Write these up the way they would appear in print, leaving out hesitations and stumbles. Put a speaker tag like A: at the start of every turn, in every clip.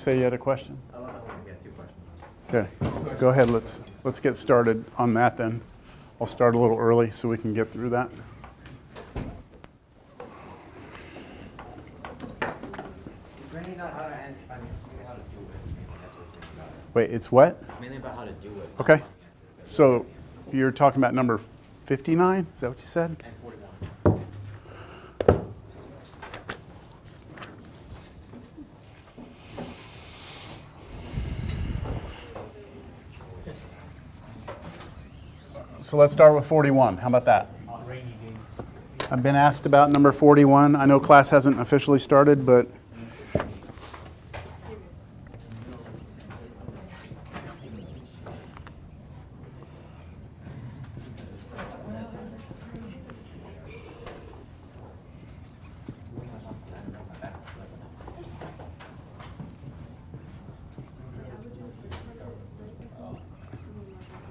A: say you had a question?
B: I got 2 questions.
A: Okay, go ahead. Let's get started on that then. I'll start a little early so we can get through that.
B: Mainly not how to do it.
A: Wait, it's what?
B: It's mainly about how to do it.
A: Okay. So you're talking about number 59? Is that what you said?
B: And 41.
A: So let's start with 41. How about that? I've been asked about number 41. I know class hasn't officially started, but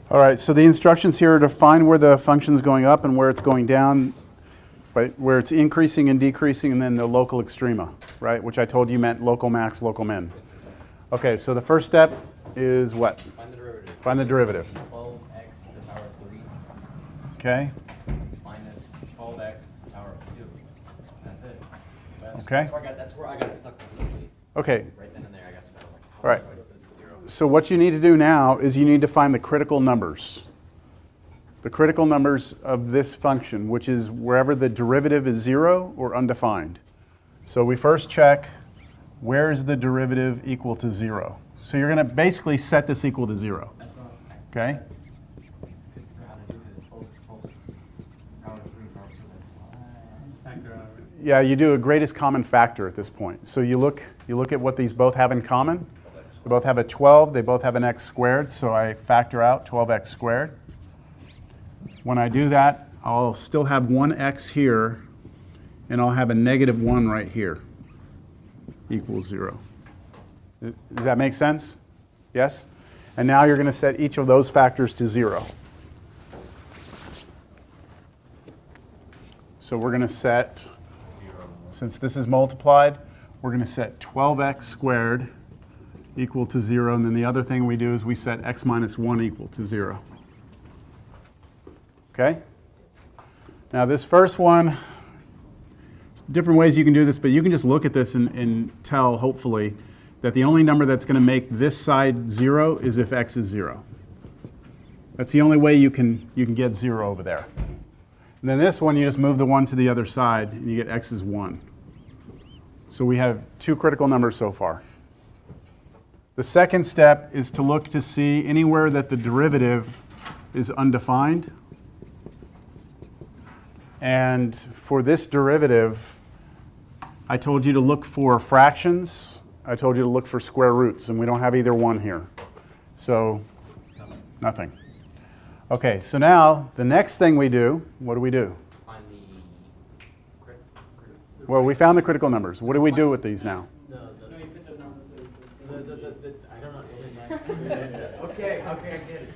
A: all right, so the instructions here are to find where the function's going up and where it's going down, right? Where it's increasing and decreasing, and then the local extrema, right? Which I told you meant local max, local min. Okay, so the first step is what?
B: Find the derivative.
A: Find the derivative.
B: 12x to the power 3
A: Okay.
B: minus 12x to the power 2. That's it.
A: Okay.
B: That's where I got stuck completely.
A: Okay,
B: Right then and there, I got stuck. Like,
A: all right.
B: how do I put this to 0?
A: So what you need to do now is you need to find the critical numbers. The critical numbers of this function, which is wherever the derivative is 0 or undefined. So we first check where is the derivative equal to 0. So you're going to basically set this equal to 0. Okay?
B: How to do it is power 3, power 2.
A: Yeah, you do a greatest common factor at this point. So you look at what these both have in common. They both have a 12. They both have an x squared. So I factor out 12x squared. When I do that, I'll still have one x here, and I'll have a negative 1 right here, equals 0. Does that make sense? Yes? And now you're going to set each of those factors to 0. So we're going to set, since this is multiplied, we're going to set 12x squared equal to 0, and then the other thing we do is we set x minus 1 equal to 0. Okay? Now this first one, different ways you can do this, but you can just look at this and tell, hopefully, that the only number that's going to make this side 0 is if x is 0. That's the only way you can get 0 over there. And then this one, you just move the 1 to the other side, and you get x is 1. So we have 2 critical numbers so far. The second step is to look to see anywhere that the derivative is undefined. And for this derivative, I told you to look for fractions. I told you to look for square roots, and we don't have either one here. So, nothing. Okay, so now the next thing we do, what do we do?
B: Find the
A: Well, we found the critical numbers. What do we do with these now?
B: I don't know. Okay, I get it.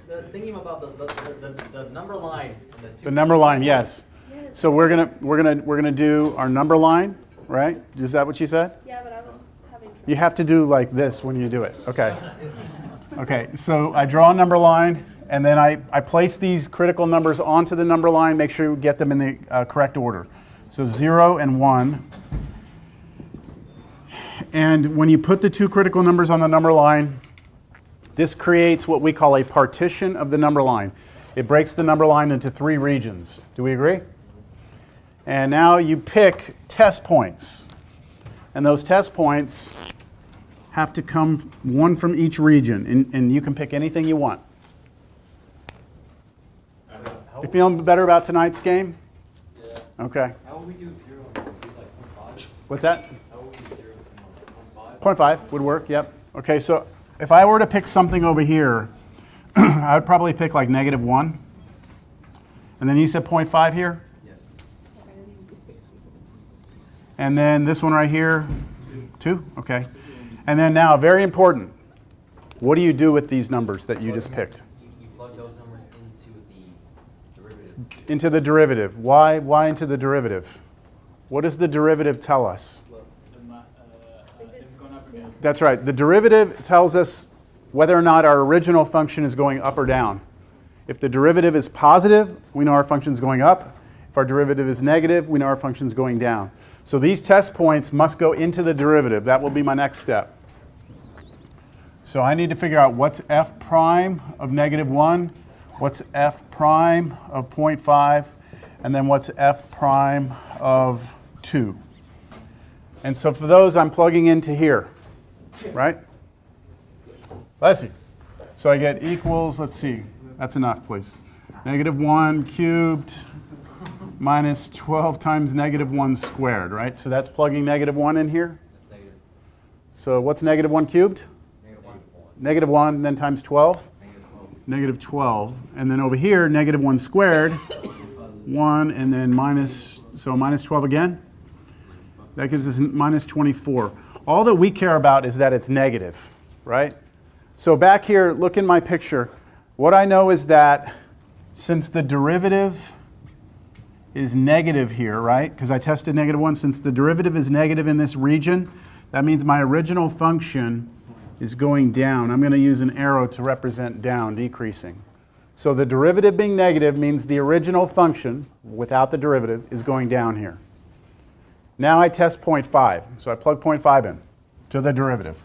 B: The thinking about the number line. And
A: The number line, yes. So we're gonna do our number line, right? Is that what you said?
C: Yeah, but I was having trouble.
A: You have to do like this when you do it. Okay. Okay, so I draw a number line, and then I place these critical numbers onto the number line, make sure you get them in the correct order. So 0 and 1. And when you put the 2 critical numbers on the number line, this creates what we call a partition of the number line. It breaks the number line into 3 regions. Do we agree? And now you pick test points. And those test points have to come one from each region. And you can pick anything you want. You feeling better about tonight's game?
B: Yeah.
A: Okay.
B: How would we do 0 and 1? Like 0.5?
A: What's that?
B: How would we do 0 and 1? 0.5?
A: 0.5 would work, yep. Okay, so if I were to pick something over here, I would probably pick like negative 1. And then you said 0.5 here?
B: Yes.
A: And then this one right here? 2? Okay. And then now, very important, what do you do with these numbers that you just picked?
B: You plug those numbers into the derivative.
A: Into the derivative. Why into the derivative? What does the derivative tell us?
D: It's going up again.
A: That's right. The derivative tells us whether or not our original function is going up or down. If the derivative is positive, we know our function is going up. If our derivative is negative, we know our function is going down. So these test points must go into the derivative. That will be my next step. So I need to figure out what's f prime of -1, what's f prime of 0.5, and then what's f prime of 2. And so for those, I'm plugging into here, right? Bless you. So I get equals, let's see, that's enough, please. -1 cubed minus 12 times -1 squared, right? So that's plugging -1 in here. So what's -1 cubed? -1, then times 12? -12. And then over here, -1 squared, 1, and then minus 12 again. That gives us minus 24. All that we care about is that it's negative, right? So back here, look in my picture. What I know is that since the derivative is negative here, right? Because I tested -1. Since the derivative is negative in this region, that means my original function is going down. I'm going to use an arrow to represent down, decreasing. So the derivative being negative means the original function, without the derivative, is going down here. Now I test 0.5. So I plug 0.5 in to the derivative.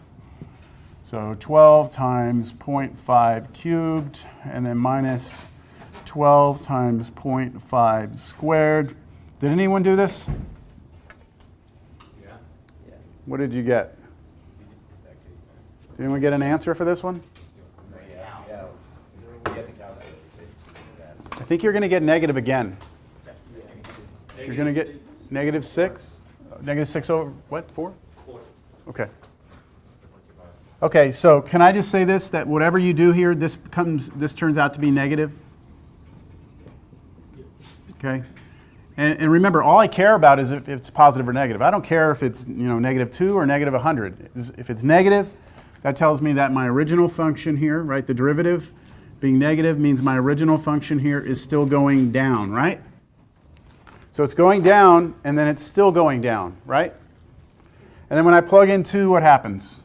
A: So 12 times 0.5 cubed, and then minus 12 times 0.5 squared. Did anyone do this?
B: Yeah.
A: What did you get? Did anyone get an answer for this one? I think you're going to get negative again. You're going to get -6? -6 over what? 4? Okay. Okay, so can I just say this, that whatever you do here, this turns out to be negative? Okay? And remember, all I care about is if it's positive or negative. I don't care if it's -2 or -100. If it's negative, that tells me that my original function here, right, the derivative being negative means my original function here is still going down, right? So it's going down, and then it's still going down, right? And then when I plug in 2, what happens?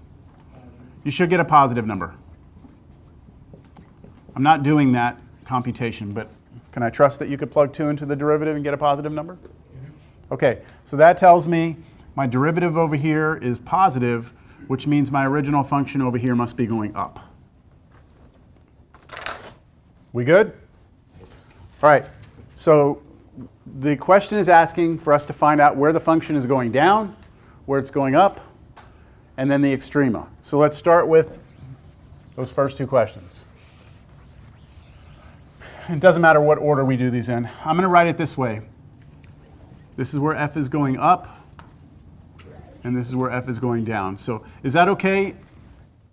A: You should get a positive number. I'm not doing that computation, but can I trust that you could plug 2 into the derivative and get a positive number? Okay, so that tells me my derivative over here is positive, which means my original function over here must be going up. We good? All right, so the question is asking for us to find out where the function is going down, where it's going up, and then the extrema. So let's start with those first 2 questions. It doesn't matter what order we do these in. I'm going to write it this way. This is where f is going up, and this is where f is going down. So is that okay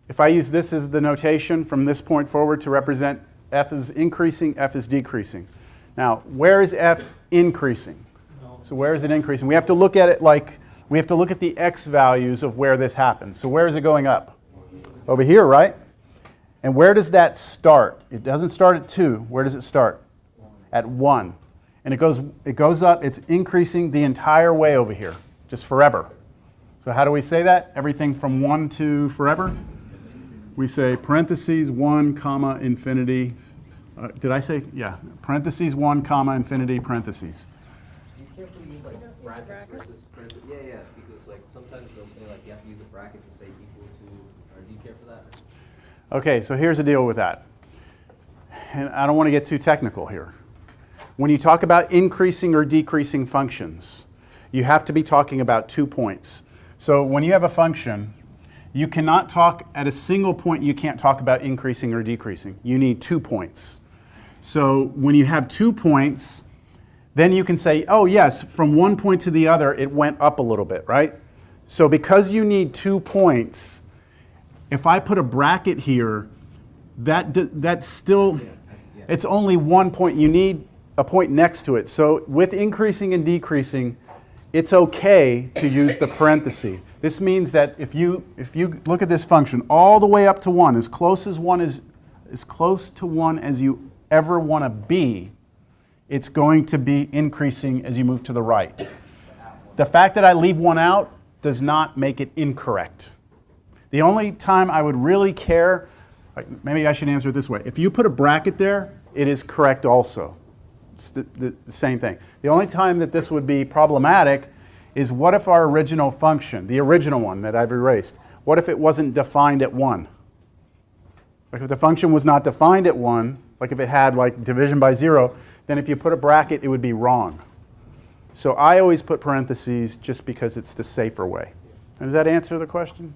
A: if I use this as the notation from this point forward to represent f is increasing, f is decreasing? Now, where is f increasing? So where is it increasing? We have to look at it like, we have to look at the x values of where this happens. So where is it going up? Over here, right? And where does that start? It doesn't start at 2. Where does it start? At 1. And it goes up, it's increasing the entire way over here, just forever. So how do we say that? Everything from 1 to forever? We say parentheses 1 comma infinity. Did I say? Yeah. Parentheses 1 comma infinity parentheses.
B: You can't really use like brackets versus parentheses. Yeah, because like sometimes they'll say like you have to use a bracket to say equal to, or do you care for that?
A: Okay, so here's the deal with that. And I don't want to get too technical here. When you talk about increasing or decreasing functions, you have to be talking about 2 points. So when you have a function, you cannot talk at a single point, you can't talk about increasing or decreasing. You need 2 points. So when you have 2 points, then you can say, oh yes, from one point to the other, it went up a little bit, right? So because you need 2 points, if I put a bracket here, that's still, it's only 1 point. You need a point next to it. So with increasing and decreasing, it's okay to use the parenthesis. This means that if you look at this function all the way up to 1, as close to 1 as you ever want to be, it's going to be increasing as you move to the right. The fact that I leave 1 out does not make it incorrect. The only time I would really care, maybe I should answer it this way. If you put a bracket there, it is correct also. It's the same thing. The only time that this would be problematic is what if our original function, the original one that I've erased, what if it wasn't defined at 1? Like if the function was not defined at 1, like if it had like division by 0, then if you put a bracket, it would be wrong. So I always put parentheses just because it's the safer way. And does that answer the question?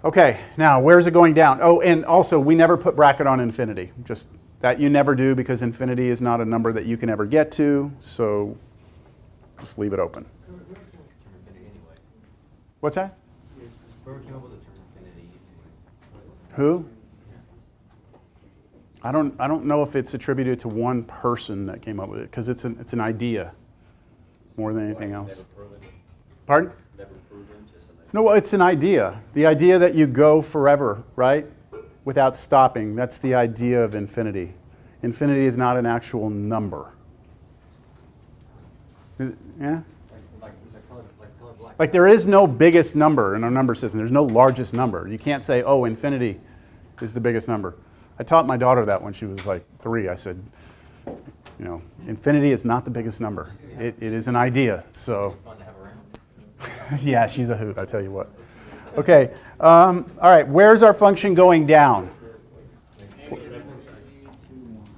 A: Okay, now where's it going down? Oh, and also we never put bracket on infinity. Just that you never do because infinity is not a number that you can ever get to, so just leave it open. What's that?
B: Whoever came up with the term infinity.
A: Who? I don't know if it's attributed to one person that came up with it because it's an idea more than anything else. Pardon?
B: Never proven, just an idea.
A: No, well, it's an idea. The idea that you go forever, right? Without stopping. That's the idea of infinity. Infinity is not an actual number. Yeah?
B: Color black.
A: Like there is no biggest number in our number system. There's no largest number. You can't say, oh, infinity is the biggest number. I taught my daughter that when she was like 3. I said, you know, infinity is not the biggest number. It is an idea. So,
B: Fun to have around.
A: yeah, she's a hoot, I tell you what. Okay, all right, where's our function going down?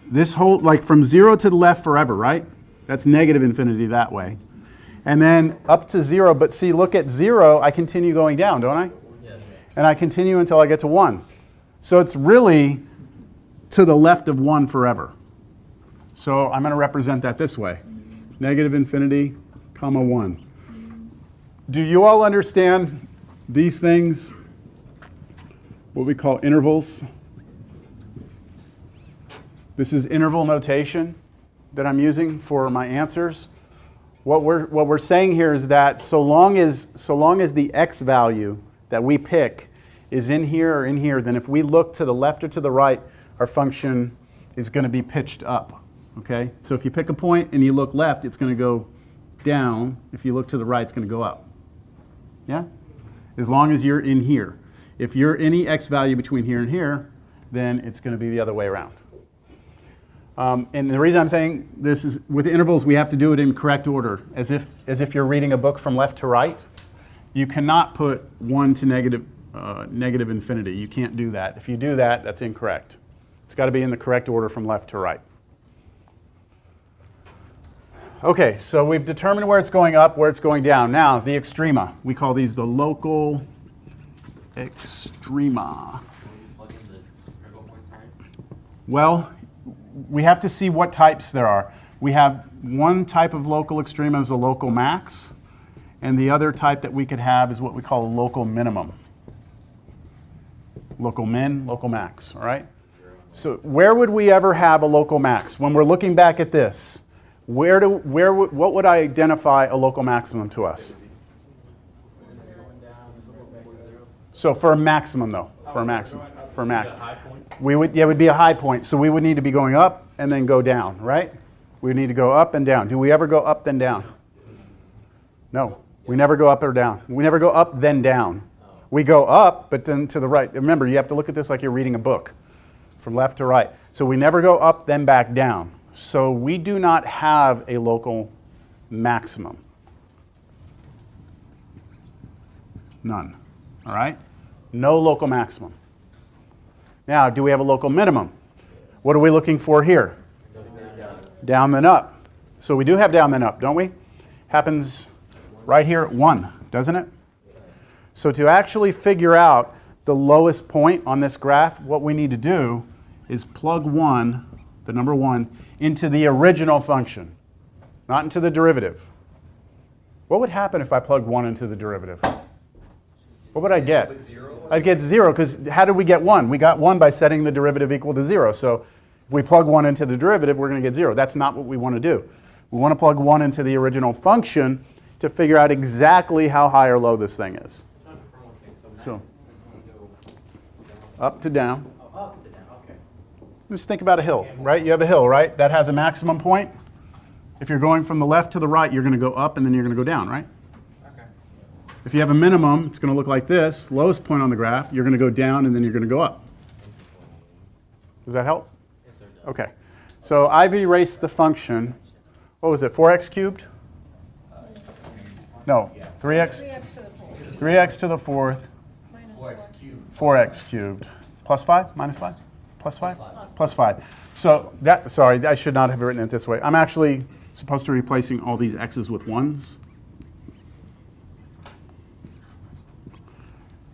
A: This whole, like from 0 to the left forever, right? That's negative infinity that way. And then up to 0, but see, look at 0, I continue going down, don't I?
B: Yes.
A: And I continue until I get to 1. So it's really to the left of 1 forever. So I'm going to represent that this way. Negative infinity, comma 1. Do you all understand these things? What we call intervals. This is interval notation that I'm using for my answers. What we're saying here is that so long as the x value that we pick is in here or in here, then if we look to the left or to the right, our function is going to be pitched up. Okay? So if you pick a point and you look left, it's going to go down. If you look to the right, it's going to go up. Yeah? As long as you're in here. If you're any x value between here and here, then it's going to be the other way around. And the reason I'm saying this is with intervals, we have to do it in correct order, as if you're reading a book from left to right. You cannot put 1 to negative infinity. You can't do that. If you do that, that's incorrect. It's got to be in the correct order from left to right. Okay, so we've determined where it's going up, where it's going down. Now, the extrema. We call these the local extrema. Well, we have to see what types there are. We have one type of local extrema is a local max, and the other type that we could have is what we call a local minimum. Local min, local max, all right? So where would we ever have a local max? When we're looking back at this, what would I identify a local maximum to us? So for a maximum though, for a max, it would be a high point. So we would need to be going up and then go down, right? We would need to go up and down. Do we ever go up then down? No, we never go up or down. We never go up then down. We go up, but then to the right. Remember, you have to look at this like you're reading a book, from left to right. So we never go up then back down. So we do not have a local maximum. None. All right? No local maximum. Now, do we have a local minimum? What are we looking for here? Down then up. So we do have down then up, don't we? Happens right here at 1, doesn't it? So to actually figure out the lowest point on this graph, what we need to do is plug 1, the number 1, into the original function, not into the derivative. What would happen if I plugged 1 into the derivative? What would I get? I'd get 0, because how did we get 1? We got 1 by setting the derivative equal to 0. So if we plug 1 into the derivative, we're going to get 0. That's not what we want to do. We want to plug 1 into the original function to figure out exactly how high or low this thing is. So up to down.
B: Up to down, okay.
A: Just think about a hill, right? You have a hill, right? That has a maximum point. If you're going from the left to the right, you're going to go up and then you're going to go down, right?
B: Okay.
A: If you have a minimum, it's going to look like this. Lowest point on the graph, you're going to go down and then you're going to go up. Does that help?
B: Yes, sir, it does.
A: Okay. So I've erased the function. What was it, 4x cubed? No, 3x? 3x to the fourth.
B: 4x cubed.
A: 4x cubed. Plus 5? Minus 5? Plus 5? Plus 5. So that, sorry, I should not have written it this way. I'm actually supposed to be replacing all these x's with 1s.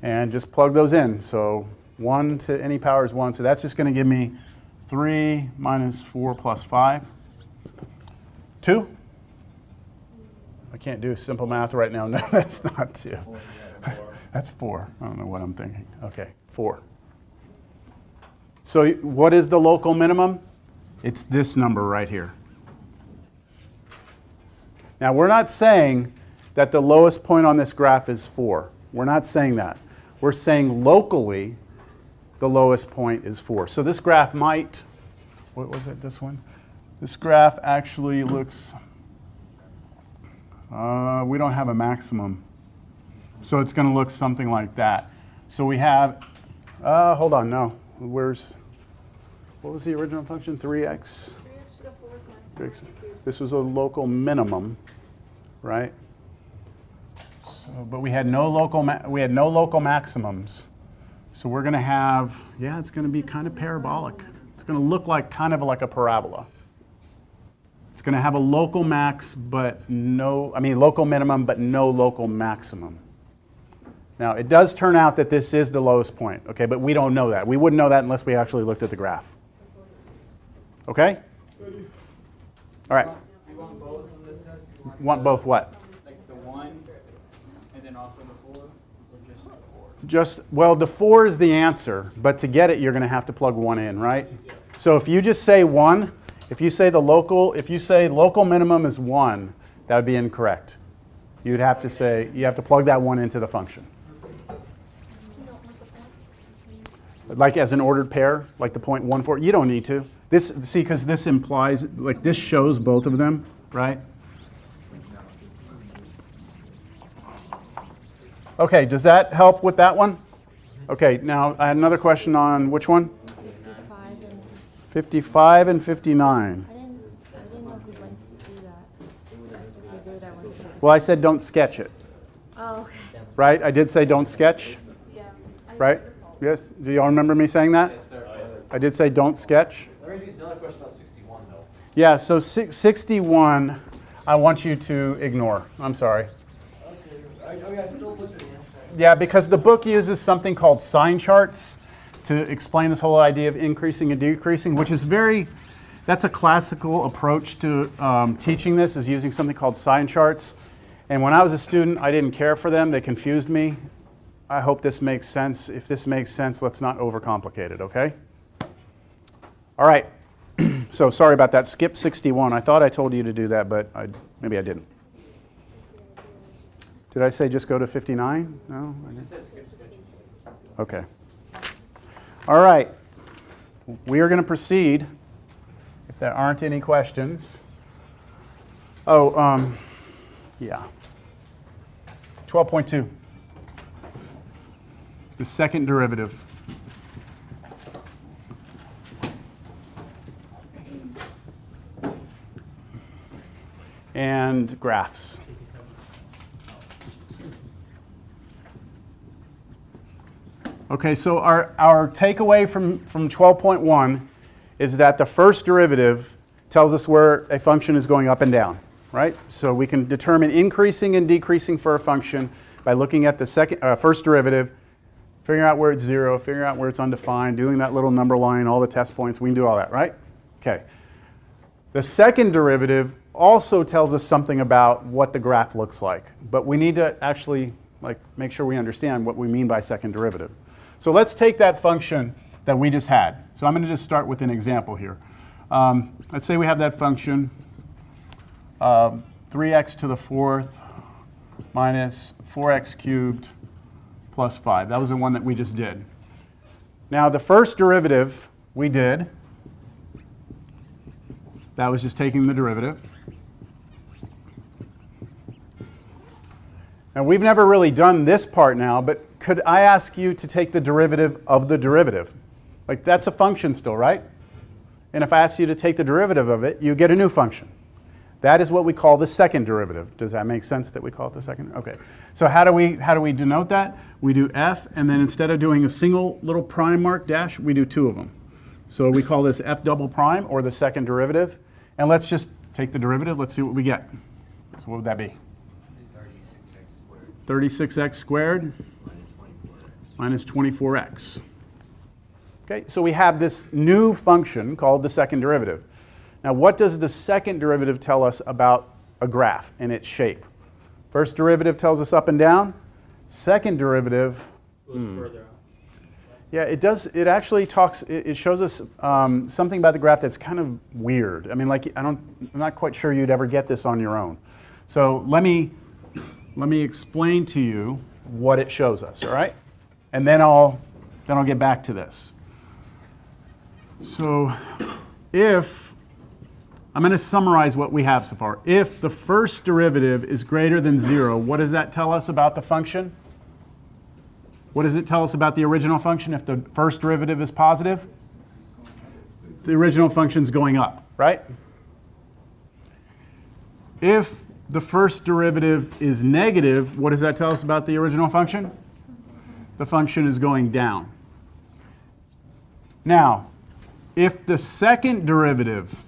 A: And just plug those in. So 1 to any power is 1. So that's just going to give me 3 minus 4 plus 5. 2? I can't do simple math right now. No, that's not 2. That's 4. I don't know what I'm thinking. Okay, 4. So what is the local minimum? It's this number right here. Now we're not saying that the lowest point on this graph is 4. We're not saying that. We're saying locally the lowest point is 4. So this graph might, what was it, this one? This graph actually looks, we don't have a maximum. So it's going to look something like that. So we have, hold on, no. Where's, what was the original function? 3x?
C: 3x to the fourth minus 4x cubed.
A: This was a local minimum, right? So, but we had no local maximums. So we're going to have, yeah, it's going to be kind of parabolic. It's going to look like kind of like a parabola. It's going to have a local max, but no, I mean local minimum, but no local maximum. Now, it does turn out that this is the lowest point, okay, but we don't know that. We wouldn't know that unless we actually looked at the graph. Okay? All right.
D: You want both on the test? You
A: Want both what?
D: like the 1 and then also the 4, or just the 4?
A: Just, well, the 4 is the answer, but to get it, you're going to have to plug 1 in, right? So if you just say 1, if you say local minimum is 1, that would be incorrect. You'd have to say, you have to plug that 1 into the function. Like as an ordered pair, like the 0.14, you don't need to. This, see, because this implies, like this shows both of them, right? Okay, does that help with that one? Okay, now I had another question on which one?
C: 55 and
A: 55 and 59.
C: I didn't know if we went through that. If we did, I went through it.
A: Well, I said don't sketch it,
C: Oh, okay.
A: right? I did say don't sketch,
C: Yeah.
A: right? Yes? Do y'all remember me saying that?
B: Yes, sir.
A: I did say don't sketch.
B: Let me ask you another question about 61, though.
A: Yeah, so 61, I want you to ignore. I'm sorry.
B: Okay, I still looked at the answer.
A: Yeah, because the book uses something called sign charts to explain this whole idea of increasing and decreasing, which is that's a classical approach to teaching this, is using something called sign charts. And when I was a student, I didn't care for them. They confused me. I hope this makes sense. If this makes sense, let's not overcomplicate it, okay? All right. So sorry about that. Skip 61. I thought I told you to do that, but maybe I didn't. Did I say just go to 59? No? I didn't. Okay. All right. We are going to proceed, if there aren't any questions. Oh, yeah. 12.2. The second derivative. And graphs. Okay, so our takeaway from 12.1 is that the first derivative tells us where a function is going up and down, right? So we can determine increasing and decreasing for a function by looking at the first derivative, figuring out where it's 0, figuring out where it's undefined, doing that little number line, all the test points. We can do all that, right? Okay. The second derivative also tells us something about what the graph looks like, but we need to actually make sure we understand what we mean by second derivative. So let's take that function that we just had. So I'm going to just start with an example here. Let's say we have that function 3x to the fourth minus 4x cubed plus 5. That was the one that we just did. Now the first derivative we did, that was just taking the derivative. Now, we've never really done this part now, but could I ask you to take the derivative of the derivative? Like, that's a function still, right? And if I ask you to take the derivative of it, you get a new function. That is what we call the second derivative. Does that make sense that we call it the second? Okay. So how do we denote that? We do f, and then instead of doing a single little prime mark dash, we do two of them. So we call this f double prime, or the second derivative. And let's just take the derivative. Let's see what we get. So what would that be? 36x squared minus 24x. Okay, so we have this new function called the second derivative. Now, what does the second derivative tell us about a graph and its shape? First derivative tells us up and down. Second derivative,
D: Further out.
A: yeah, it does. It actually talks. It shows us something about the graph that's kind of weird. I mean, like I'm not quite sure you'd ever get this on your own. So let me explain to you what it shows us. All right, and then I'll get back to this. So if I'm going to summarize what we have so far. If the first derivative is greater than 0, what does that tell us about the function? What does it tell us about the original function if the first derivative is positive? The original function's going up, right? If the first derivative is negative, what does that tell us about the original function? The function is going down. Now, if the second derivative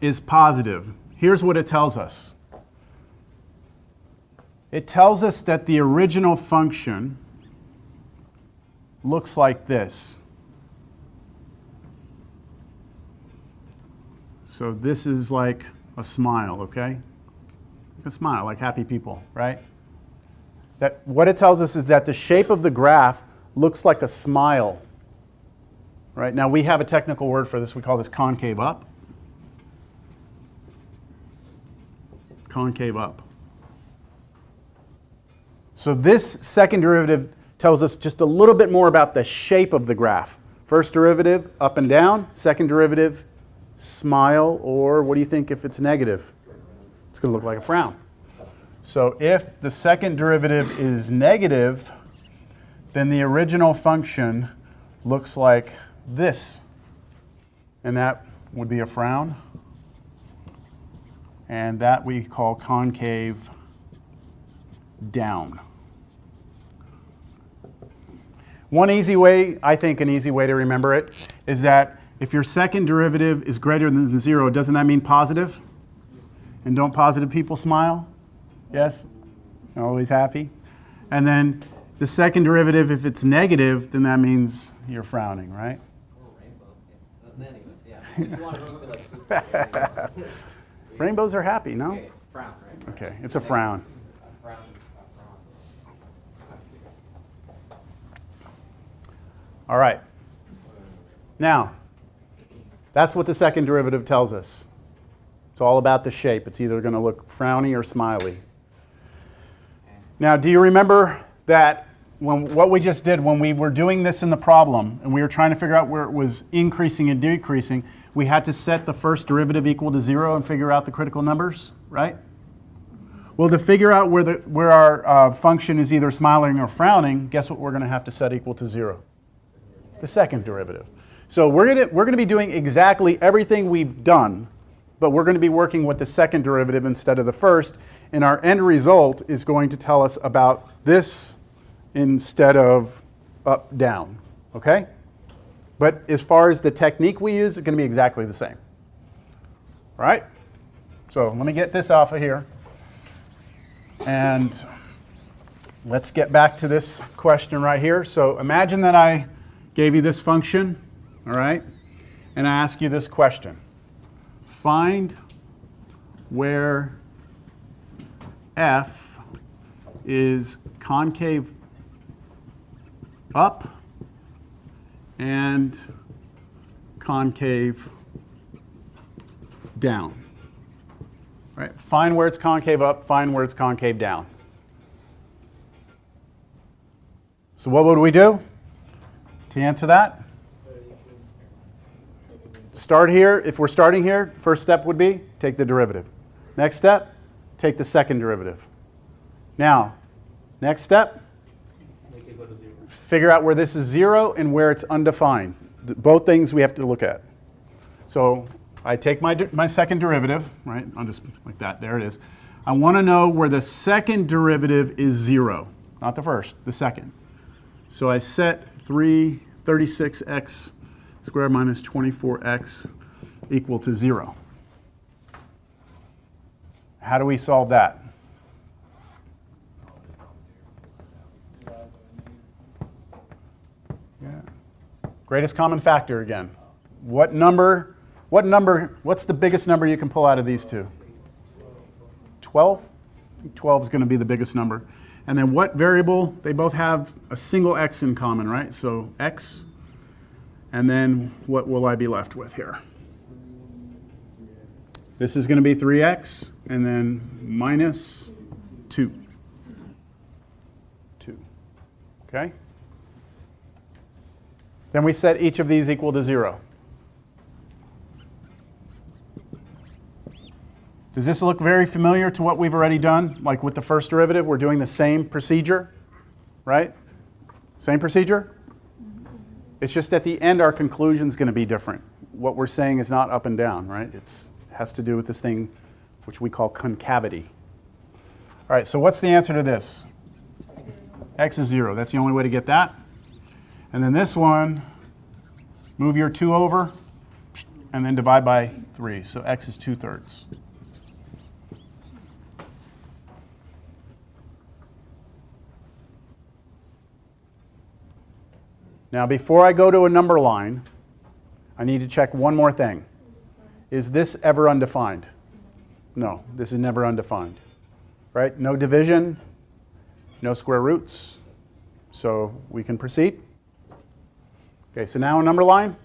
A: is positive, here's what it tells us. It tells us that the original function looks like this. So this is like a smile, okay? A smile, like happy people, right? That what it tells us is that the shape of the graph looks like a smile. Right? Now we have a technical word for this. We call this concave up. Concave up. So this second derivative tells us just a little bit more about the shape of the graph. First derivative, up and down. Second derivative, smile, or what do you think if it's negative? It's going to look like a frown. So if the second derivative is negative, then the original function looks like this. And that would be a frown. And that we call concave down. One easy way, I think an easy way to remember it, is that if your second derivative is greater than 0, doesn't that mean positive? And don't positive people smile? Yes? Always happy? And then the second derivative, if it's negative, then that means you're frowning, right?
B: Or rainbow. Yeah. Anyways, yeah. You want to keep it like super.
A: Rainbows are happy, no?
B: Okay, frown, right?
A: Okay, it's a frown.
B: A frown.
A: All right. Now, that's what the second derivative tells us. It's all about the shape. It's either going to look frowny or smiley. Now, do you remember that what we just did when we were doing this in the problem and we were trying to figure out where it was increasing and decreasing, we had to set the first derivative equal to 0 and figure out the critical numbers, right? Well, to figure out where our function is either smiling or frowning, guess what we're going to have to set equal to 0? The second derivative. So we're going to be doing exactly everything we've done, but we're going to be working with the second derivative instead of the first, and our end result is going to tell us about this instead of up, down, okay? But as far as the technique we use, it's going to be exactly the same. All right? So let me get this off of here. And let's get back to this question right here. So imagine that I gave you this function, all right? And I ask you this question. Find where f is concave up and concave down. Right? Find where it's concave up, find where it's concave down. So what would we do to answer that? Start here. If we're starting here, first step would be take the derivative. Next step, take the second derivative. Now, next step,
D: Make it go to 0.
A: figure out where this is 0 and where it's undefined. Both things we have to look at. So I take my second derivative, right? I'll just like that. There it is. I want to know where the second derivative is 0. Not the first, the second. So I set 36x squared minus 24x equal to 0. How do we solve that? Yeah. Greatest common factor again. What's the biggest number you can pull out of these two? 12? 12 is going to be the biggest number. And then what variable? They both have a single x in common, right? So x. And then what will I be left with here? This is going to be 3x, and then minus 2. 2. Okay? Then we set each of these equal to 0. Does this look very familiar to what we've already done? Like with the first derivative, we're doing the same procedure, right? Same procedure? It's just at the end, our conclusion is going to be different. What we're saying is not up and down, right? It has to do with this thing which we call concavity. All right, so what's the answer to this? X is 0. That's the only way to get that. And then this one, move your 2 over, and then divide by 3. So x is 2/3. Now, before I go to a number line, I need to check one more thing. Is this ever undefined? No, this is never undefined. Right? No division, no square roots. So we can proceed. Okay, so now a number line.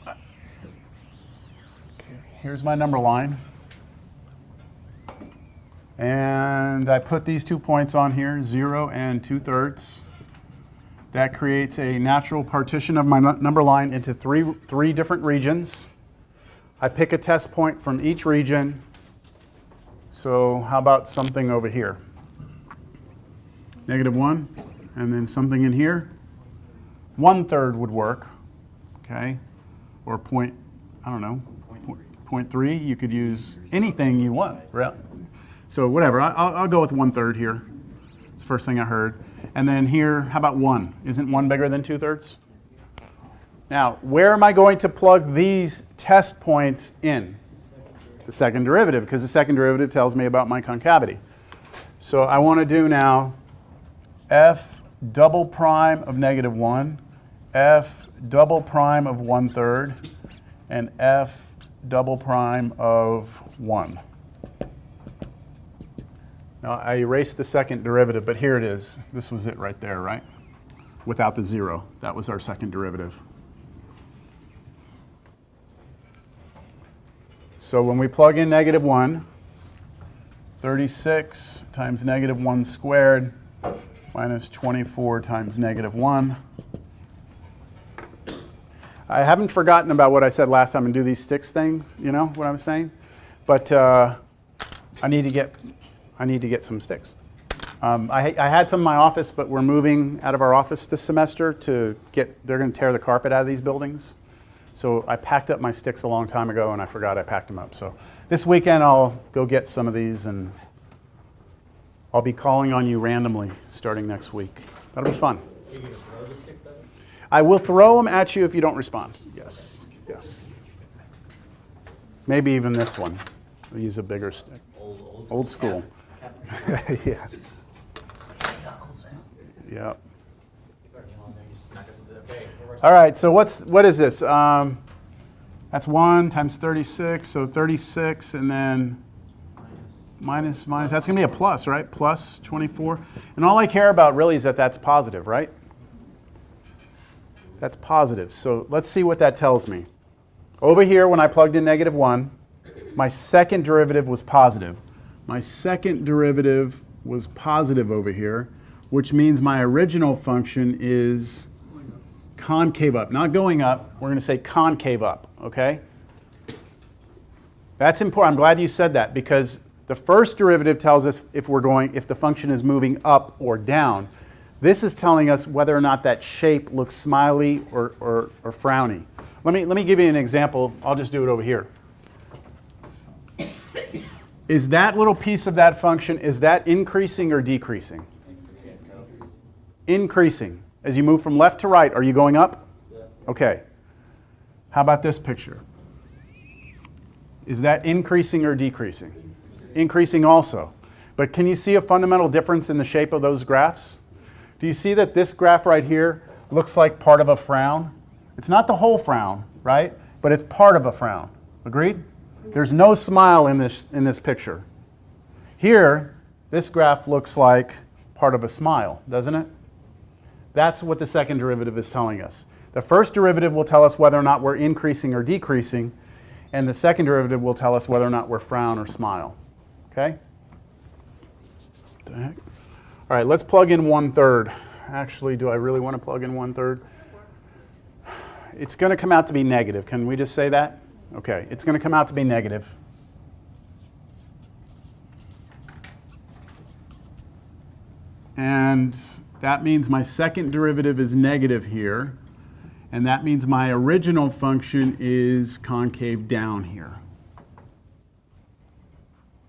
A: Okay, here's my number line. And I put these 2 points on here, 0 and 2/3. That creates a natural partition of my number line into three different regions. I pick a test point from each region. So how about something over here? -1, and then something in here. 1/3 would work, okay? Or point, I don't know, 0.3. You could use anything you want, right? So whatever, I'll go with 1/3 here. It's the first thing I heard. And then here, how about 1? Isn't 1 bigger than 2/3? Now, where am I going to plug these test points in? The second derivative, because the second derivative tells me about my concavity. So I want to do now f double prime of -1, f double prime of 1/3, and f double prime of 1. Now, I erased the second derivative, but here it is. This was it right there, right? Without the 0. That was our second derivative. So when we plug in -1, 36 times -1 squared minus 24 times -1. I haven't forgotten about what I said last time and do these sticks thing, you know what I'm saying? But I need to get some sticks. I had some in my office, but we're moving out of our office this semester they're going to tear the carpet out of these buildings. So I packed up my sticks a long time ago, and I forgot I packed them up. So this weekend I'll go get some of these, and I'll be calling on you randomly starting next week. That'll be fun.
B: Are you going to throw the sticks at them?
A: I will throw them at you if you don't respond. Yes, yes. Maybe even this one. I'll use a bigger stick. Old school. Yeah. Yep. All right, so what is this? That's 1 times 36, so 36, and then minus, that's going to be a plus, right? Plus 24. And all I care about really is that that's positive, right? That's positive. So let's see what that tells me. Over here, when I plugged in -1, my second derivative was positive. My second derivative was positive over here, which means my original function is concave up. Not going up, we're going to say concave up, okay? That's important. I'm glad you said that, because The first derivative tells us if the function is moving up or down. This is telling us whether or not that shape looks smiley or frowny. Let me give you an example. I'll just do it over here. Is that little piece of that function, is that increasing or decreasing? Increasing. As you move from left to right, are you going up?
B: Yeah.
A: Okay. How about this picture? Is that increasing or decreasing? Increasing also. But can you see a fundamental difference in the shape of those graphs? Do you see that this graph right here looks like part of a frown? It's not the whole frown, right? But it's part of a frown. Agreed? There's no smile in this picture. Here, this graph looks like part of a smile, doesn't it? That's what the second derivative is telling us. The first derivative will tell us whether or not we're increasing or decreasing, and the second derivative will tell us whether or not we're frown or smile. Okay? What the heck? All right, let's plug in 1/3. Actually, do I really want to plug in 1/3? It's going to come out to be negative. Can we just say that? Okay, it's going to come out to be negative. And that means my second derivative is negative here. And that means my original function is concave down here.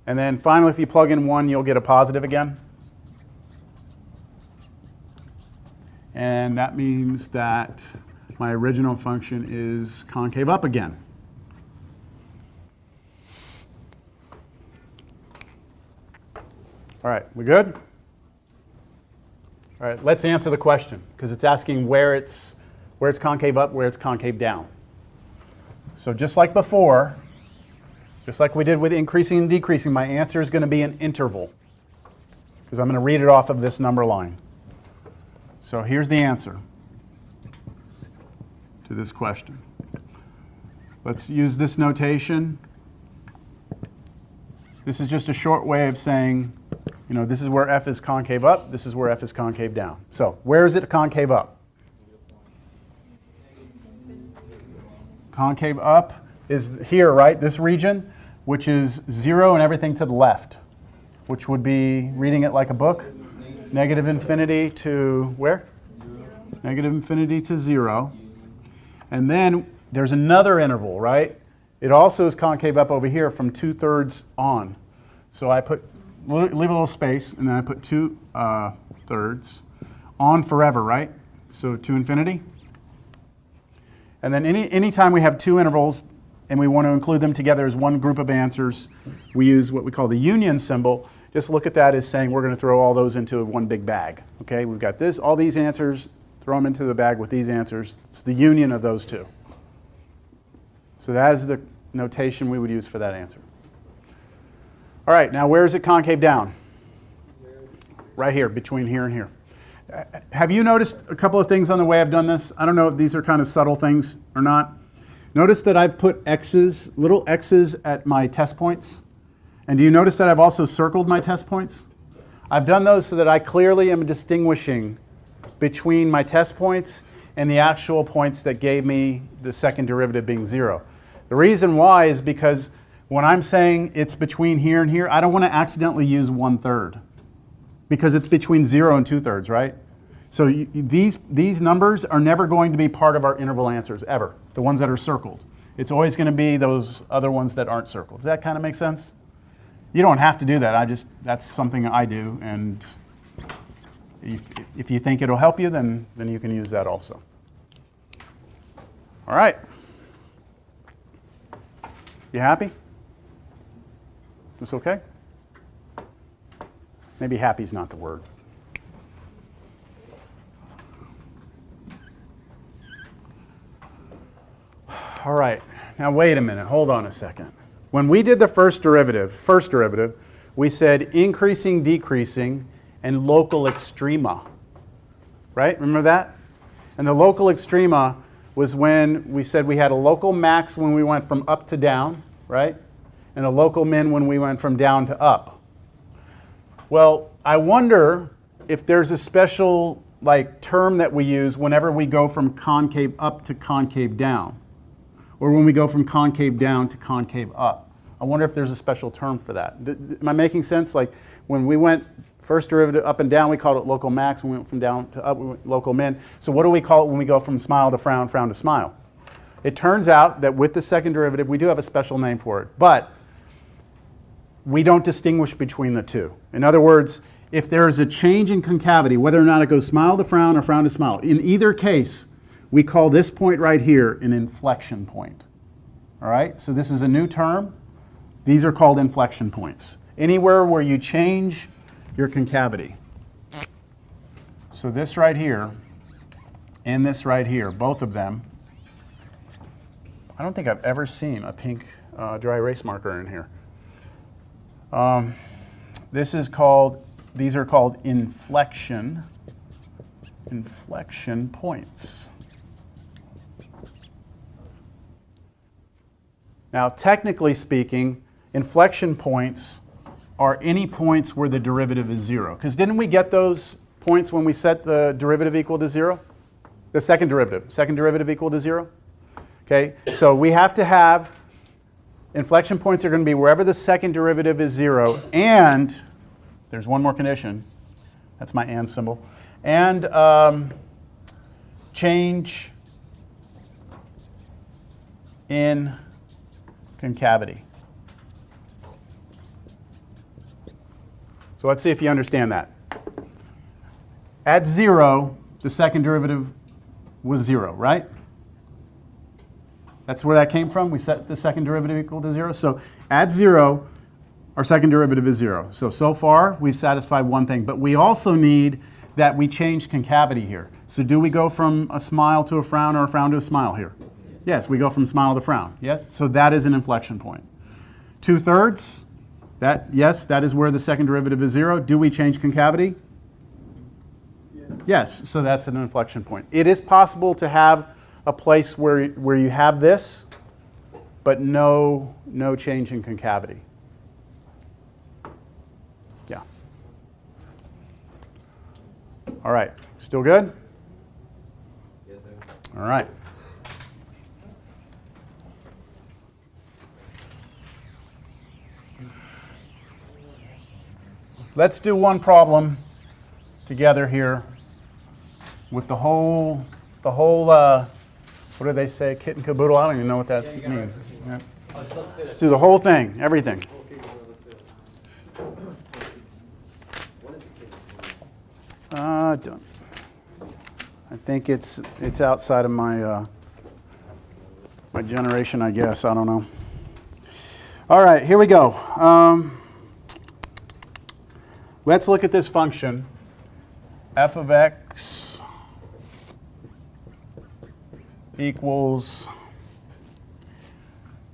A: And then finally, if you plug in 1, you'll get a positive again. And that means that my original function is concave up again. All right, we good? All right, let's answer the question, because it's asking where it's concave up, where it's concave down. So just like before, just like we did with increasing and decreasing, my answer is going to be an interval, because I'm going to read it off of this number line. So here's the answer to this question. Let's use this notation. This is just a short way of saying, you know, this is where f is concave up, this is where f is concave down. So where is it concave up? Concave up is here, right? This region, which is 0 and everything to the left, which would be, reading it like a book, negative infinity to where?
B: 0.
A: Negative infinity to 0. And then there's another interval, right? It also is concave up over here from 2/3 on. So I leave a little space, and then I put 2/3 on forever, right? So to infinity. And then anytime we have two intervals and we want to include them together as one group of answers, we use what we call the union symbol. Just look at that as saying we're going to throw all those into one big bag. Okay, we've got this, all these answers, throw them into the bag with these answers. It's the union of those two. So that is the notation we would use for that answer. All right, now where is it concave down? Right here, between here and here. Have you noticed a couple of things on the way I've done this? I don't know if these are kind of subtle things or not. Notice that I've put X's, little X's at my test points. And do you notice that I've also circled my test points? I've done those so that I clearly am distinguishing between my test points and the actual points that gave me the second derivative being 0. The reason why is because when I'm saying it's between here and here, I don't want to accidentally use 1/3 because it's between 0 and 2/3, right? So these numbers are never going to be part of our interval answers, ever, the ones that are circled. It's always going to be those other ones that aren't circled. Does that kind of make sense? You don't have to do that. That's something I do, and if you think it'll help you, then you can use that also. All right. You happy? This okay? Maybe happy's not the word. All right. Now wait a minute. Hold on a second. When we did the first derivative, we said increasing, decreasing, and local extrema. Right? Remember that? And the local extrema was when we said we had a local max when we went from up to down, right? And a local min when we went from down to up. Well, I wonder if there's a special term that we use whenever we go from concave up to concave down, or when we go from concave down to concave up. I wonder if there's a special term for that. Am I making sense? Like when we went first derivative up and down, we called it local max. When we went from down to up, we went local min. So what do we call it when we go from smile to frown, frown to smile? It turns out that with the second derivative, we do have a special name for it. But we don't distinguish between the two. In other words, if there is a change in concavity, whether or not it goes smile to frown or frown to smile, in either case, we call this point right here an inflection point. All right? So this is a new term. These are called inflection points. Anywhere where you change your concavity. So this right here and this right here, both of them, I don't think I've ever seen a pink dry erase marker in here. These are called inflection points. Now, technically speaking, inflection points are any points where the derivative is 0. Because didn't we get those points when we set the derivative equal to 0? The second derivative equal to 0? Okay, so we have to have inflection points are going to be wherever the second derivative is 0, and there's one more condition. That's my and symbol. And change in concavity. So let's see if you understand that. At 0, the second derivative was 0, right? That's where that came from. We set the second derivative equal to 0. So at 0, our second derivative is 0. So far, we've satisfied one thing. But we also need that we change concavity here. So do we go from a smile to a frown or a frown to a smile here? Yes, we go from smile to frown. Yes? So that is an inflection point. 2/3, yes, that is where the second derivative is 0. Do we change concavity? Yes, so that's an inflection point. It is possible to have a place where you have this, but no change in concavity. Yeah. All right, still good?
B: Yes, sir.
A: All right. Let's do one problem together here with the whole what do they say, kit and caboodle? I don't even know what that means. Yeah. Let's do the whole thing, everything. Don't. I think it's outside of my my generation, I guess. I don't know. All right, here we go. Let's look at this function, f of x equals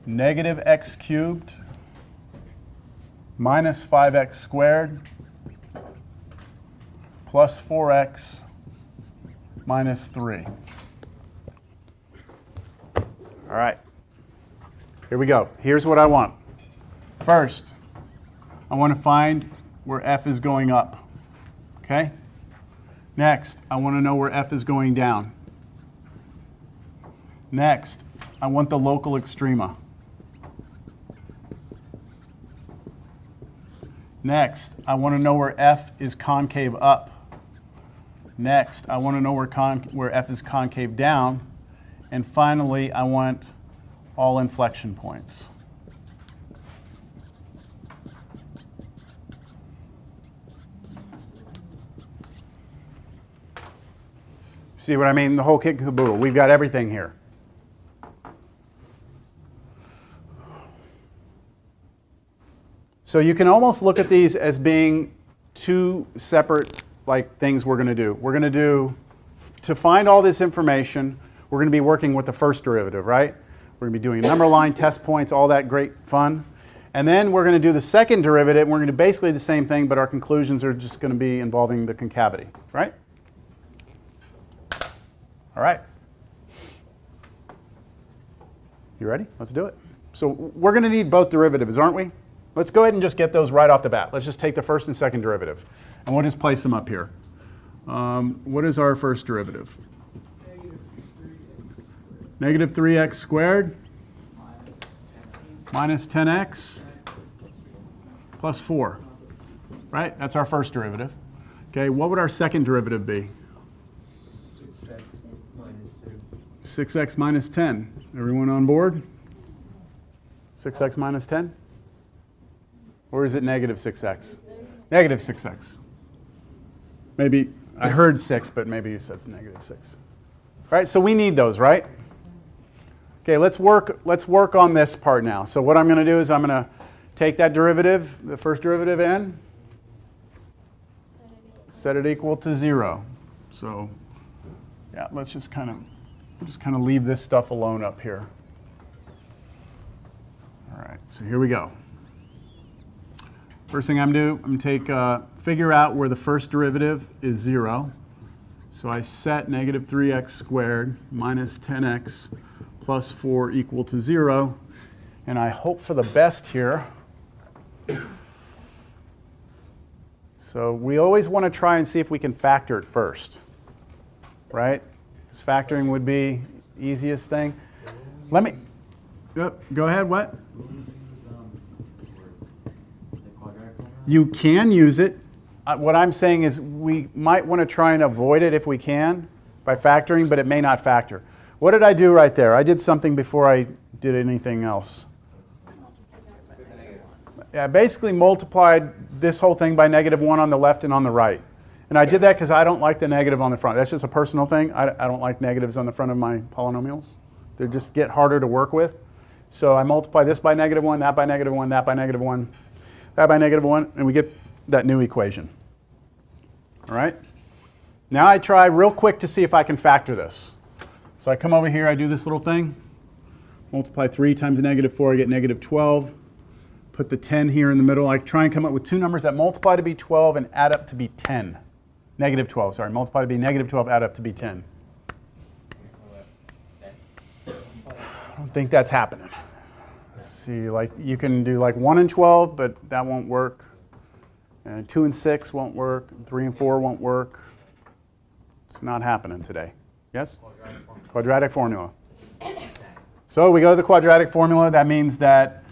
A: negative x cubed minus 5x squared plus 4x minus 3. All right, here we go. Here's what I want. First, I want to find where f is going up. Okay? Next, I want to know where f is going down. Next, I want the local extrema. Next, I want to know where f is concave up. Next, I want to know where f is concave down. And finally, I want all inflection points. See what I mean? The whole kit and caboodle. We've got everything here. So you can almost look at these as being two separate things we're going to do. We're going to do, to find all this information, we're going to be working with the first derivative, right? We're going to be doing number line, test points, all that great fun. And then we're going to do the second derivative, and we're going to do basically the same thing, but our conclusions are just going to be involving the concavity, right? All right. You ready? Let's do it. So we're going to need both derivatives, aren't we? Let's go ahead and just get those right off the bat. Let's just take the first and second derivative. And we'll just place them up here. What is our first derivative? Negative 3x squared minus 10x plus 4. Right? That's our first derivative. Okay, what would our second derivative be? 6x minus 10. Everyone on board? 6x minus 10? Or is it negative 6x? Negative 6x. Maybe, I heard 6, but maybe you said it's negative 6. All right, so we need those, right? Okay, let's work on this part now. So what I'm going to do is I'm going to take that derivative, the first derivative n, set it equal to 0. So yeah, let's just kind of leave this stuff alone up here. All right, so here we go. First thing I'm going to do, figure out where the first derivative is 0. So I set negative 3x squared minus 10x plus 4 equal to 0. And I hope for the best here. So we always want to try and see if we can factor it first, right? Because factoring would be easiest thing. Let me, go ahead, what? You can use it. What I'm saying is we might want to try and avoid it if we can by factoring, but it may not factor. What did I do right there? I did something before I did anything else. Yeah, I basically multiplied this whole thing by -1 on the left and on the right. And I did that because I don't like the negative on the front. That's just a personal thing. I don't like negatives on the front of my polynomials. They just get harder to work with. So I multiply this by -1, that by -1, that by -1, that by -1, and we get that new equation. All right? Now I try real quick to see if I can factor this. So I come over here, I do this little thing. Multiply 3 times -4, I get -12. Put the 10 here in the middle. I try and come up with two numbers that multiply to be 12 and add up to be 10. -12, sorry. Multiply to be -12, add up to be 10. I don't think that's happening. Let's see, like you can do like 1 and 12, but that won't work. And 2 and 6 won't work. 3 and 4 won't work. It's not happening today. Yes? Quadratic formula. So we go to the quadratic formula. That means that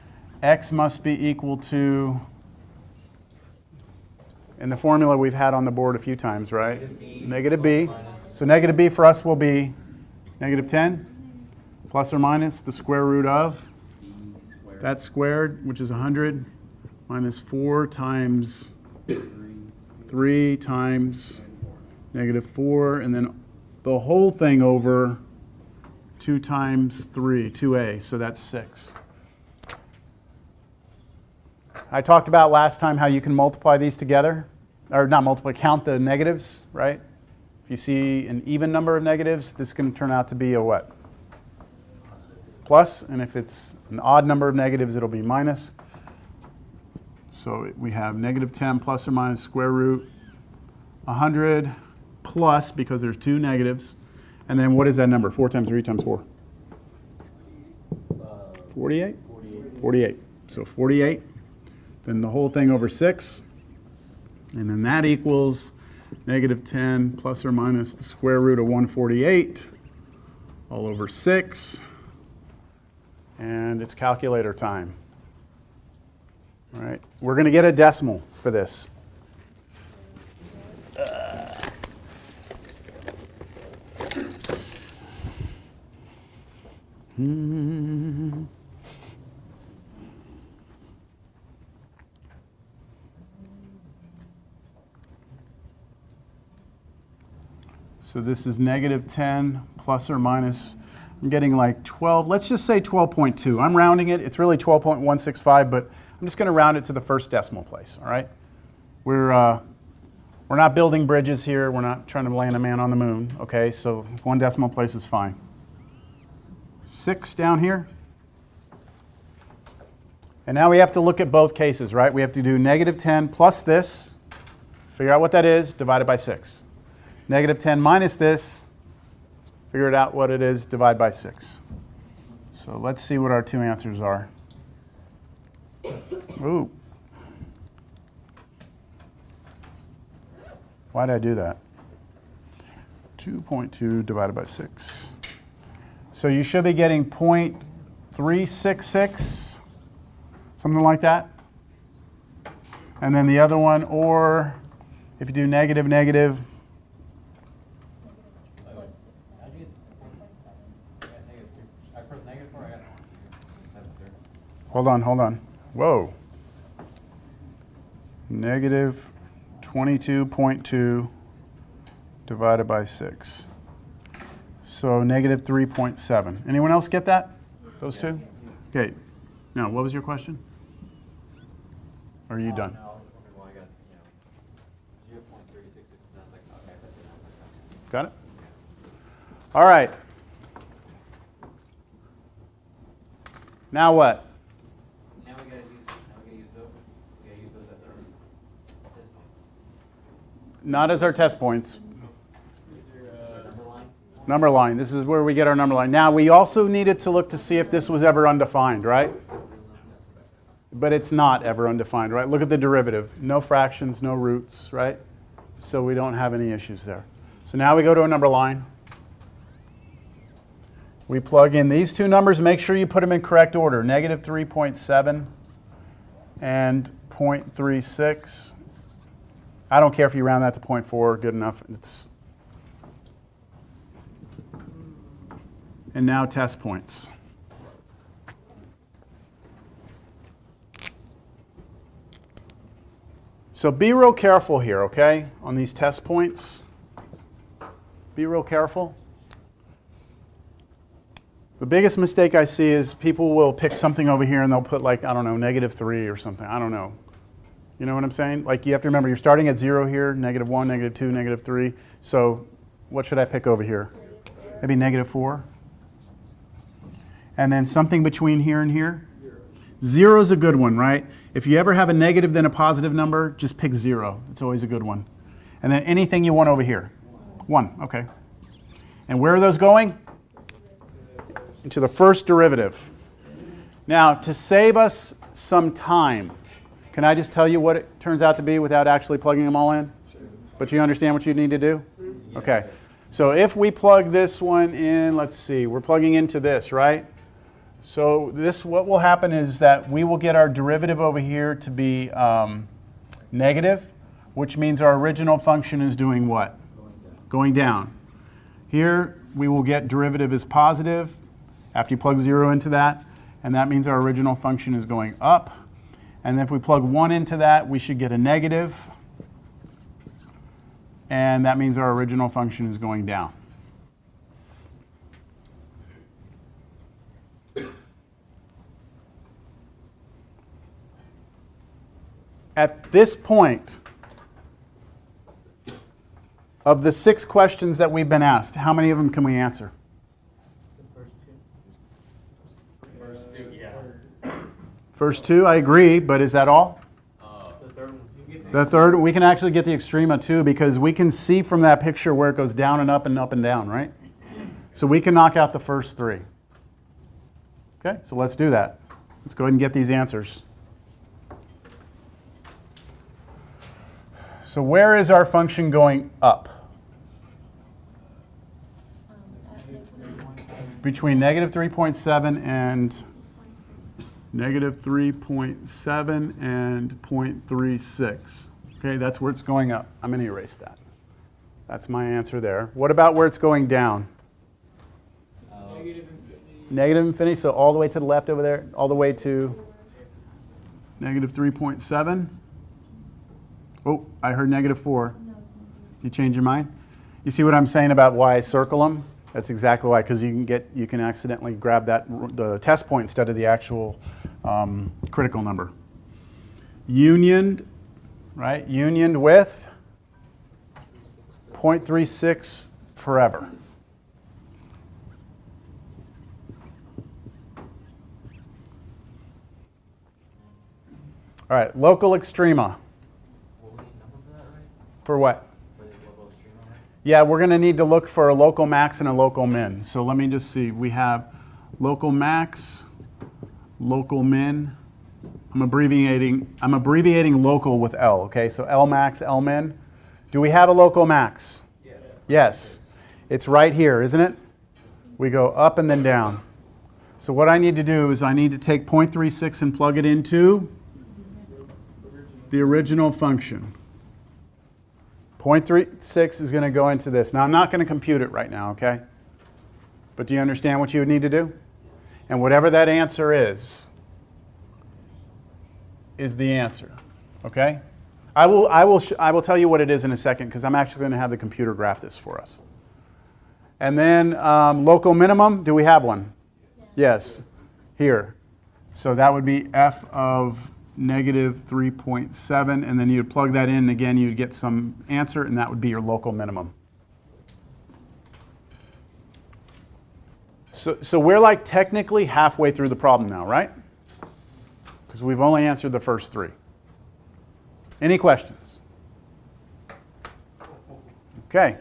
A: x must be equal to, in the formula we've had on the board a few times, right? Negative b. So negative b for us will be -10 plus or minus the square root of that squared, which is 100, minus 4 times 3 times -4, and then the whole thing over 2 times 3, 2a, so that's 6. I talked about last time how you can multiply these together, or not multiply, count the negatives, right? If you see an even number of negatives, this is going to turn out to be a what? Plus, and if it's an odd number of negatives, it'll be minus. So we have -10 plus or minus square root 100 plus, because there's two negatives. And then what is that number? 4 times 3 times 4? 48? 48. So 48. Then the whole thing over 6. And then that equals -10 plus or minus the square root of 148 all over 6. And it's calculator time. All right, we're going to get a decimal for this. So this is -10 plus or minus, I'm getting like 12, let's just say 12.2. I'm rounding it, it's really 12.165, but I'm just going to round it to the first decimal place, all right? We're not building bridges here, we're not trying to land a man on the moon, okay? So 1 decimal place is fine. 6 down here. And now we have to look at both cases, right? We have to do -10 plus this, figure out what that is, divided by 6. -10 minus this, figure it out what it is, divide by 6. So let's see what our two answers are. Ooh. Why did I do that? 2.2 divided by 6. So you should be getting 0.366 Something like that. And then the other one, or if you do negative, negative.
B: How'd you get? I got negative 3. I put negative 4. I got 7 0.
A: Hold on. Whoa. Negative 22.2 divided by 6. So negative 3.7. Anyone else get that? Those two? Okay. Now, what was your question? Or are you done?
B: No, well, I got, 0.36. That's like, okay, that's it.
A: Got it? All right. Now what?
B: Now we gotta use those. We gotta use those as our test points.
A: Not as our test points.
D: Is there,
B: Number line.
A: Number line. This is where we get our number line. Now, we also needed to look to see if this was ever undefined, right? But it's not ever undefined, right? Look at the derivative. No fractions, no roots, right? So we don't have any issues there. So now we go to a number line. We plug in these two numbers. Make sure you put them in correct order. Negative 3.7 and 0.36. I don't care if you round that to 0.4. Good enough. And now test points. So be real careful here, okay, on these test points. Be real careful. The biggest mistake I see is people will pick something over here and they'll put like, I don't know, negative 3 or something. I don't know. You know what I'm saying? Like you have to remember you're starting at 0 here, negative 1, negative 2, negative 3. So what should I pick over here? Maybe negative 4. And then something between here and here? 0 is a good one, right? If you ever have a negative then a positive number, just pick 0. It's always a good one. And then anything you want over here? 1, okay. And where are those going? Into the first derivative. Now, to save us some time, can I just tell you what it turns out to be without actually plugging them all in? But you understand what you need to do? Okay. So if we plug this one in, let's see, we're plugging into this, right? So this, what will happen is that we will get our derivative over here to be negative, which means our original function is doing what? Going down. Here we will get derivative is positive after you plug 0 into that, and that means our original function is going up. And if we plug 1 into that, we should get a negative, and that means our original function is going down. At this point, of the 6 questions that we've been asked, how many of them can we answer?
D: first two, yeah.
A: First 2, I agree, but is that all?
B: The third one.
A: The third, we can actually get the extrema too, because we can see from that picture where it goes down and up and down, right? So we can knock out the first 3. Okay, so let's do that. Let's go ahead and get these answers. So where is our function going up? Between negative 3.7 and negative 3.7 and 0.36. Okay, that's where it's going up. I'm going to erase that. That's my answer there. What about where it's going down?
D: Negative infinity.
A: Negative infinity, so all the way to the left over there, all the way to negative 3.7. Oh, I heard negative 4. You change your mind? You see what I'm saying about why I circle them? That's exactly why, because you can accidentally grab the test point instead of the actual critical number. Unioned, right? Unioned with 0.36 forever. All right, local extrema.
B: Will we need a number for that, right?
A: For what?
B: For the local extrema, right?
A: Yeah, we're going to need to look for a local max and a local min. So let me just see. We have local max, local min. I'm abbreviating local with L, okay? So L max, L min. Do we have a local max? Yes. It's right here, isn't it? We go up and then down. So what I need to do is I need to take 0.36 and plug it into the original function. 0.36 is going to go into this. Now, I'm not going to compute it right now, okay? But do you understand what you would need to do? And whatever that answer is the answer, okay? I will tell you what it is in a second because I'm actually going to have the computer graph this for us. And then local minimum, do we have one? Yes, here. So that would be f of negative 3.7, and then you'd plug that in, and again, you'd get some answer, and that would be your local minimum. So we're like technically halfway through the problem now, right? Because we've only answered the first three. Any questions? Okay.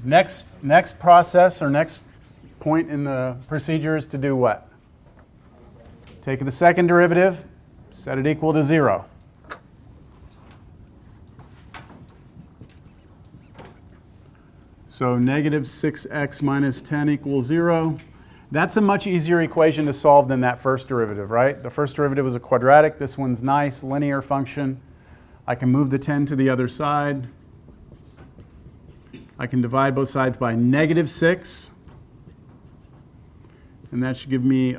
A: Next process or next point in the procedure is to do what? Take the second derivative, set it equal to 0. So negative 6x minus 10 equals 0. That's a much easier equation to solve than that first derivative, right? The first derivative was a quadratic. This one's nice, linear function. I can move the 10 to the other side. I can divide both sides by negative 6. And that should give me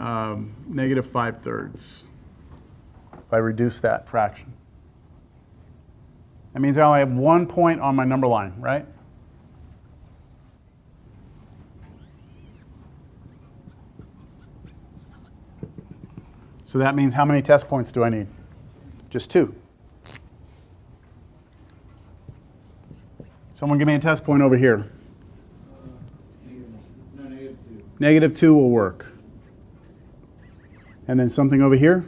A: negative 5/3 if I reduce that fraction. That means I only have 1 point on my number line, right? So that means how many test points do I need? Just 2. Someone give me a test point over here.
D: No, -2.
A: Negative 2 will work. And then something over here?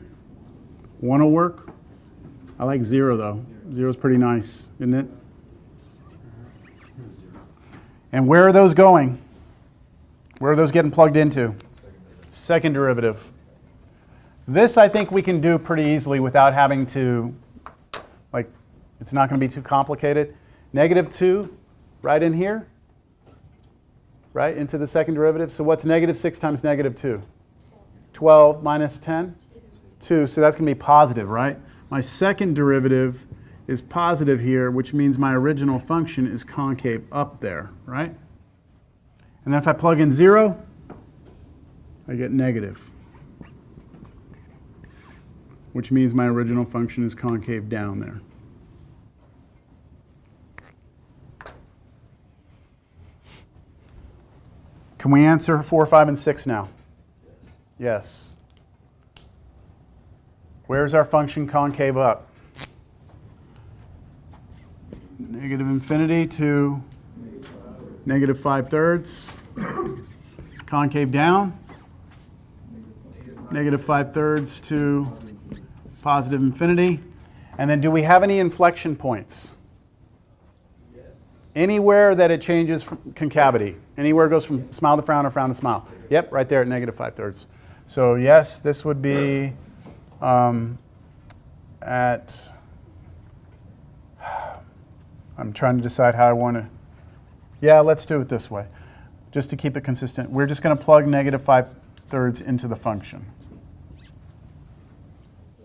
A: 1 will work. I like 0 though. 0 is pretty nice, isn't it? And where are those going? Where are those getting plugged into? Second derivative. This I think we can do pretty easily without having to, like, it's not going to be too complicated. Negative 2 right in here, right into the second derivative. So what's negative 6 times negative 2? 12 minus 10? 2. So that's going to be positive, right? My second derivative is positive here, which means my original function is concave up there, right? And then if I plug in 0, I get negative, which means my original function is concave down there. Can we answer 4, 5, and 6 now? Yes. Where's our function concave up? Negative infinity to negative 5/3. Concave down. Negative 5/3 to positive infinity. And then do we have any inflection points? Anywhere that it changes from concavity. Anywhere it goes from smile to frown or frown to smile. Yep, right there at negative 5/3. So yes, this would be at, I'm trying to decide how I want to, yeah, let's do it this way. Just to keep it consistent. We're just going to plug negative 5/3 into the function.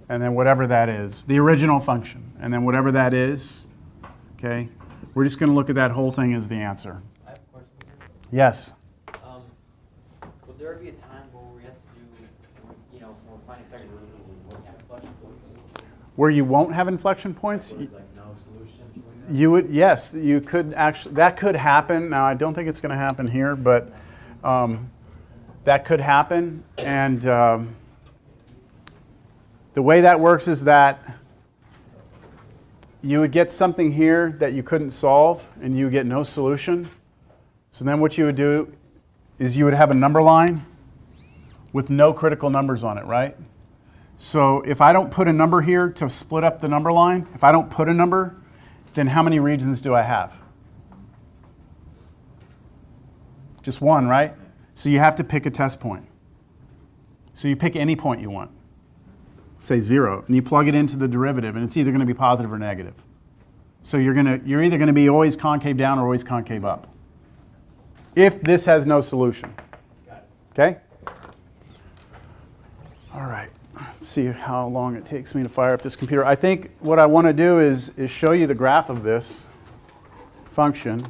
A: And then whatever that is, the original function. And then whatever that is, okay, we're just going to look at that whole thing as the answer.
B: I have a question.
A: Yes?
B: Would there be a time where we have to do, when we're finding second derivative, we won't have inflection points?
A: Where you won't have inflection points?
B: Like no solution?
A: You would, yes, you could actually, that could happen. Now, I don't think it's going to happen here, but that could happen. And the way that works is that you would get something here that you couldn't solve, and you get no solution. So then what you would do is you would have a number line with no critical numbers on it, right? So if I don't put a number here to split up the number line, if I don't put a number, then how many regions do I have? Just one, right? So you have to pick a test point. So you pick any point you want. say 0, and you plug it into the derivative, and it's either going to be positive or negative. So you're either going to be always concave down or always concave up, if this has no solution. Okay? All right. Let's see how long it takes me to fire up this computer. I think what I want to do is show you the graph of this function.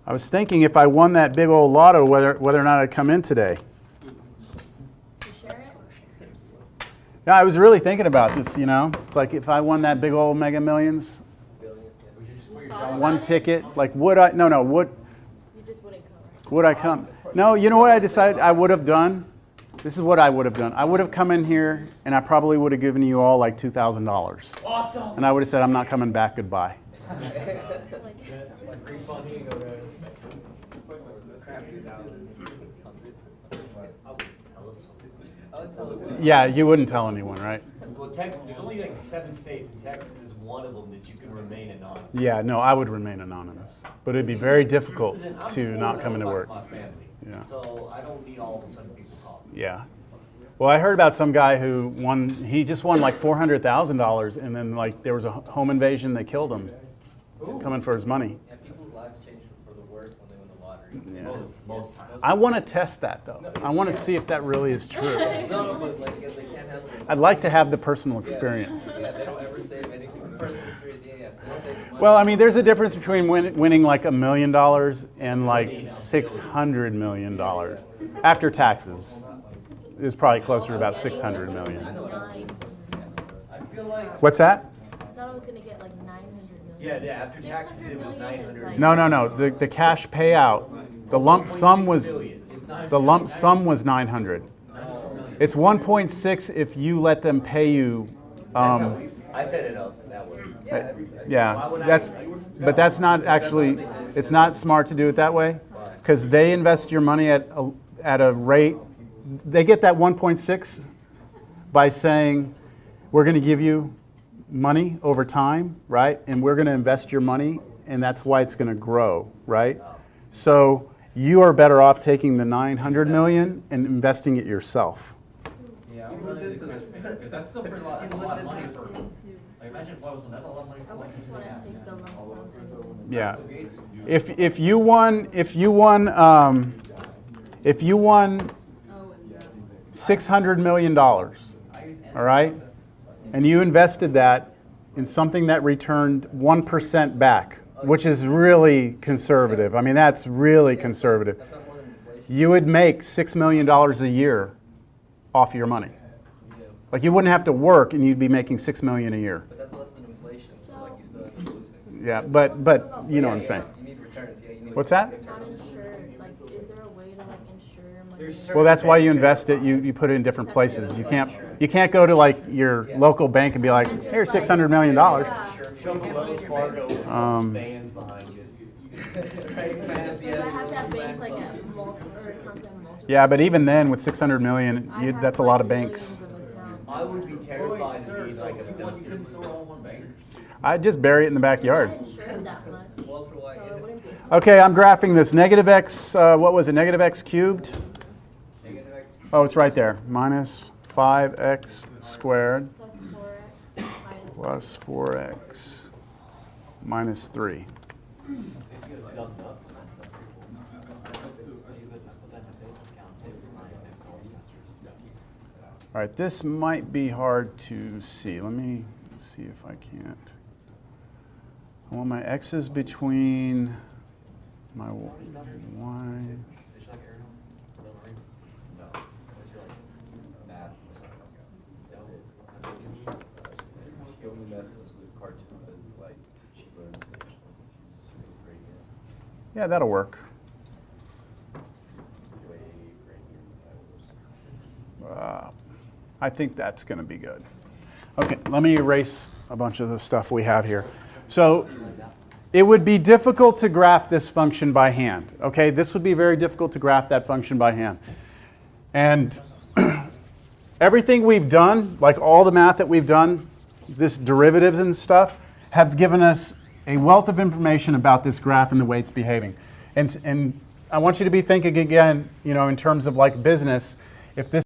A: I was thinking if I won that big old lotto, whether or not I'd come in today.
C: You share it?
A: Yeah, I was really thinking about this, you know. It's like if I won that big old Mega Millions, one ticket, like would I, no, would
C: You just wouldn't come, right?
A: would I come? No, you know what I decided I would have done? This is what I would have done. I would have come in here and I probably would have given you all like $2,000.
B: Awesome.
A: And I would have said, I'm not coming back, goodbye.
B: Like refunding or
A: Yeah, you wouldn't tell anyone, right?
E: Well, there's only like 7 states, and Texas is one of them that you can remain anonymous.
A: Yeah, no, I would remain anonymous. But it'd be very difficult
E: Listen, I'm
A: to not come into work.
E: My family,
A: Yeah.
E: so I don't need all of a sudden people calling.
A: Yeah. Well, I heard about some guy who won, he just won like $400,000 and then like there was a home invasion, they killed him coming for his money.
F: Yeah, people's lives change for the worse when they win the lottery.
A: Yeah.
E: Most times.
A: I want to test that though. I want to see if that really is true.
F: No, but like they can't help it.
A: I'd like to have the personal experience.
F: Yeah, they don't ever save anything. Personal experience, yeah. They don't save the money.
A: Well, I mean, there's a difference between winning like $1 million and like $600 million after taxes. Is probably closer to about 600 million.
B: I feel like
A: What's that?
C: I thought I was gonna get like 900 million.
E: Yeah, after taxes it was
C: 600 million is
E: 900.
C: like-
A: No. The cash payout, the lump sum was 900. It's 1.6 if you let them pay you.
E: I set it up that way.
A: Yeah, but that's not actually. It's not smart to do it that way, because they invest your money at a rate. They get that 1.6 by saying, we're going to give you money over time, right? And we're going to invest your money, and that's why it's going to grow, right? So you are better off taking the 900 million and investing it yourself.
B: yeah, I'm running into this because that's still pretty lot. That's a lot of money for. Like imagine if I was that's a lot of money
C: I
B: for
C: would
B: one
C: just
B: person.
C: wanna take the lump sum.
A: Yeah.
B: Bill Gates.
A: If you won
C: Oh, and
A: $600 million, all right, and you invested that in something that returned 1% back, which is really conservative. I mean, that's really conservative.
F: That's not more than inflation.
A: You would make $6 million a year off your money. Like you wouldn't have to work, and you'd be making $6 million a year.
F: But that's less than inflation, so like you still have to lose it.
A: Yeah, but you know what I'm saying.
F: You need returns, yeah. You need
A: What's that?
C: not insured. Like, is there a way to like insure money?
B: There's
A: Well, that's why you invest it. You put it in different places. You can't go to like your local bank and be like, here's $600 million.
C: Yeah.
E: Show the Wells Fargo bands behind you.
F: Right, fans,
C: But I have to have banks like a multi or constant multi.
A: Yeah, but even then, with 600 million, that's a lot of banks.
E: I would be terrified
B: Wait,
E: to
B: sir,
E: be
B: so
E: like
B: you couldn't store all in one bank?
A: I'd just bury it in the backyard.
C: I'm not insured that much,
F: Walter White.
C: so it wouldn't be.
A: Okay, I'm graphing this. Negative x, what was it? Negative x cubed?
F: Negative X.
A: Oh, it's right there. Minus 5x squared
C: Plus 4x minus
A: plus 4x minus 3. All right, this might be hard to see. Let me see if I can't. I want my x's between my y.
G: He only messes with cartoons and like cheaper and stuff.
A: Yeah, that'll work.
G: Way great.
A: I think that's going to be good. Okay, let me erase a bunch of the stuff we have here. So it would be difficult to graph this function by hand. Okay, this would be very difficult to graph that function by hand. And everything we've done, like all the math that we've done, this derivatives and stuff, have given us a wealth of information about this graph and the way it's behaving. And I want you to be thinking again, in terms of like business. If this